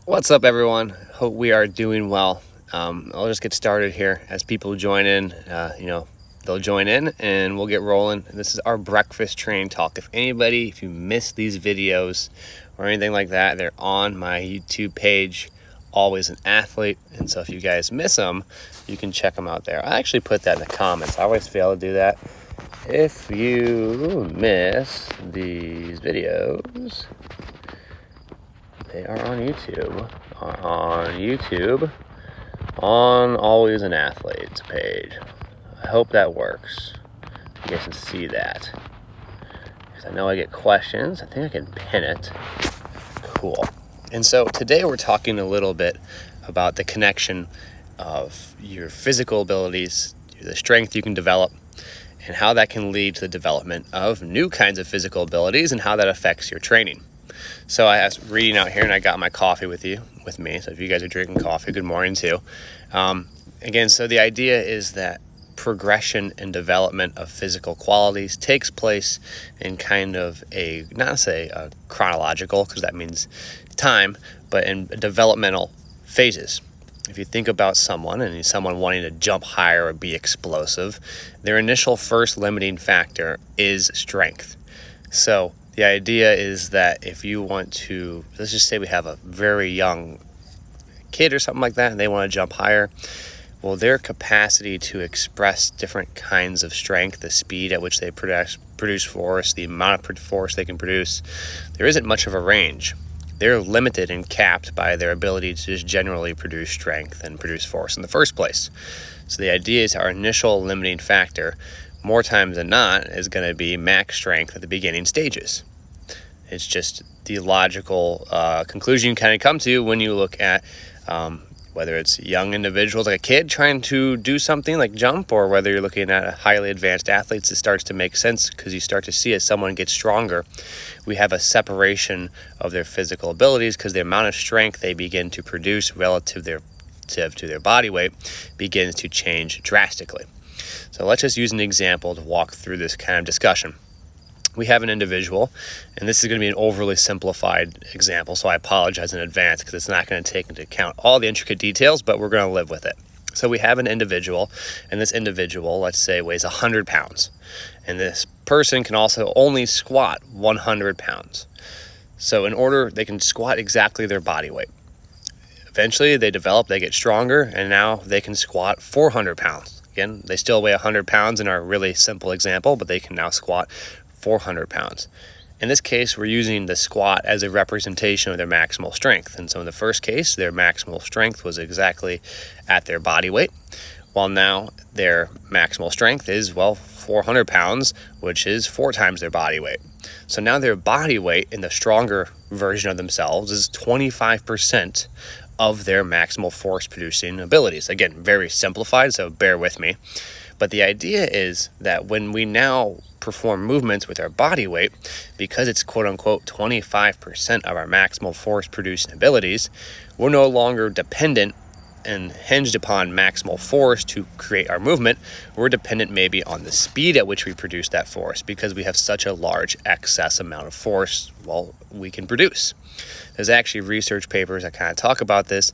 What's up, everyone? Hope we are doing well. I'll just get started here as people join in. They'll join in and we'll get rolling. This is our breakfast training talk. If you miss these videos or anything like that, they're on my YouTube page, Always an Athlete. And so if you guys miss them, you can check them out there. I actually put that in the comments. I always fail to do that. If you miss these videos, they are on YouTube. On Always an Athlete's page. I hope that works. You guys can see that. Because I know I get questions. I think I can pin it. Cool. And so today we're talking a little bit about the connection of your physical abilities, the strength you can develop, and how that can lead to the development of new kinds of physical abilities and how that affects your training. So I was reading out here and I got my coffee with me. So if you guys are drinking coffee, good morning too. So the idea is that progression and development of physical qualities takes place in kind of a chronological, because that means time, but in developmental phases. If you think about someone wanting to jump higher or be explosive, their initial first limiting factor is strength. So the idea is that if you want to, let's just say we have a very young kid or something like that, and they want to jump higher, well, their capacity to express different kinds of strength, the speed at which they produce force, the amount of force they can produce, there isn't much of a range. They're limited and capped by their ability to just generally produce strength and produce force in the first place. So the idea is our initial limiting factor, more times than not, is going to be max strength at the beginning stages. It's just the logical conclusion you kind of come to when you look at whether it's young individuals, like a kid trying to do something like jump, or whether you're looking at highly advanced athletes. It starts to make sense because you start to see as someone gets stronger, we have a separation of their physical abilities because the amount of strength they begin to produce relative to their body weight begins to change drastically. So let's just use an example to walk through this kind of discussion. We have an individual, and this is going to be an overly simplified example, so I apologize in advance because it's not going to take into account all the intricate details, but we're going to live with it. So we have an individual, and this individual, let's say, weighs 100 pounds, and this person can also only squat 100 pounds. So in order, they can squat exactly their body weight. Eventually, they develop, they get stronger, and now they can squat 400 pounds. Again, they still weigh 100 pounds in our really simple example, but they can now squat 400 pounds. In this case, we're using the squat as a representation of their maximal strength. And so in the first case, their maximal strength was exactly at their body weight, while now their maximal strength is, 400 pounds, which is 4 times their body weight. So now their body weight in the stronger version of themselves is 25% of their maximal force producing abilities. Again, very simplified, so bear with me. But the idea is that when we now perform movements with our body weight, because it's quote unquote 25% of our maximal force producing abilities, we're no longer dependent and hinged upon maximal force to create our movement. We're dependent maybe on the speed at which we produce that force, because we have such a large excess amount of force we can produce. There's actually research papers that kind of talk about this.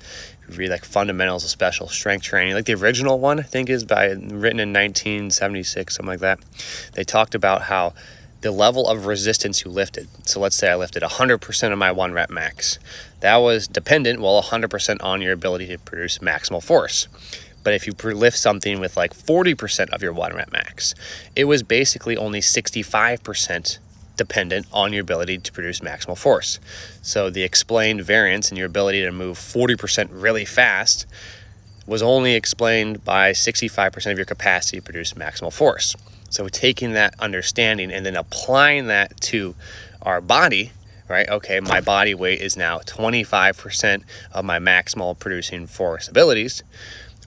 If you read like Fundamentals of Special Strength Training, like the original one I think is written in 1976, something like that. They talked about how the level of resistance you lifted. So let's say I lifted 100% of my 1 rep max. That was dependent, 100% on your ability to produce maximal force. But if you lift something with like 40% of your 1 rep max, it was basically only 65% dependent on your ability to produce maximal force. So the explained variance in your ability to move 40% really fast was only explained by 65% of your capacity to produce maximal force. So taking that understanding and then applying that to our body, right? Okay, my body weight is now 25% of my maximal producing force abilities.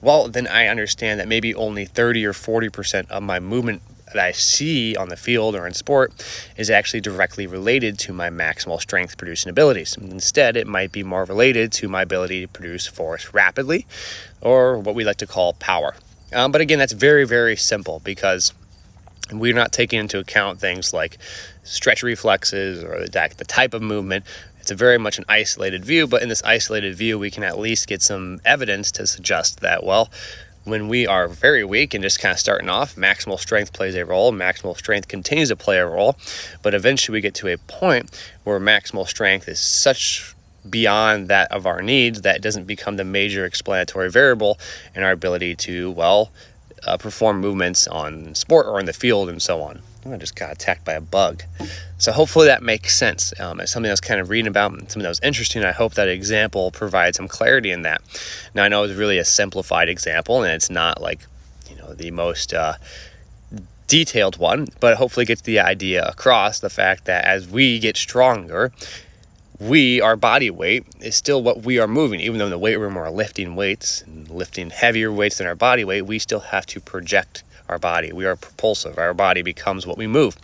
Well, then I understand that maybe only 30 or 40% of my movement that I see on the field or in sport is actually directly related to my maximal strength producing abilities. Instead, it might be more related to my ability to produce force rapidly, or what we like to call power. But again, that's very, very simple, because we're not taking into account things like stretch reflexes or the type of movement. It's a very much an isolated view, but in this isolated view, we can at least get some evidence to suggest that, well, when we are very weak and just kind of starting off, maximal strength plays a role. Maximal strength continues to play a role, but eventually we get to a point where maximal strength is such beyond that of our needs that it doesn't become the major explanatory variable in our ability to, well, perform movements on sport or in the field and so on. I just got attacked by a bug. So hopefully that makes sense. It's something I was kind of reading about, something that was interesting. I hope that example provides some clarity in that. Now, I know it's really a simplified example, and it's not like, the most detailed one, but hopefully gets the idea across, the fact that as we get stronger, our body weight is still what we are moving. Even though in the weight room we're lifting weights and lifting heavier weights than our body weight, we still have to project our body. We are propulsive. Our body becomes what we move.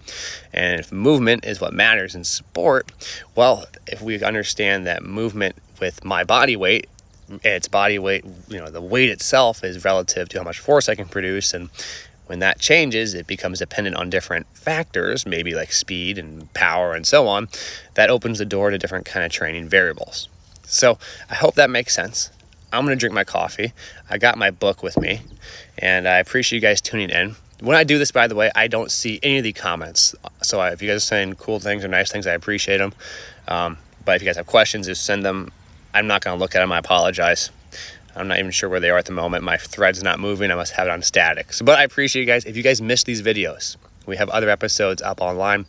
And if movement is what matters in sport, well, if we understand that movement with my body weight, its body weight, the weight itself is relative to how much force I can produce, and when that changes, it becomes dependent on different factors, maybe like speed and power and so on. That opens the door to different kind of training variables. So I hope that makes sense. I'm going to drink my coffee. I got my book with me, and I appreciate you guys tuning in. When I do this, by the way, I don't see any of the comments. So if you guys are saying cool things or nice things, I appreciate them. But if you guys have questions, just send them. I'm not going to look at them. I apologize. I'm not even sure where they are at the moment. My thread's not moving. I must have it on static. But I appreciate you guys. If you guys missed these videos, we have other episodes up online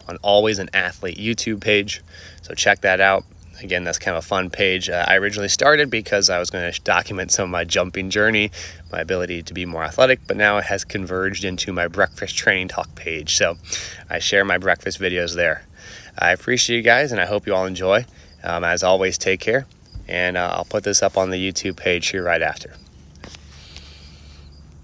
on Always an Athlete YouTube page. So check that out. Again, that's kind of a fun page. I originally started because I was going to document some of my jumping journey, my ability to be more athletic, but now it has converged into my breakfast training talk page. So I share my breakfast videos there. I appreciate you guys, and I hope you all enjoy. As always, take care, and I'll put this up on the YouTube page here right after.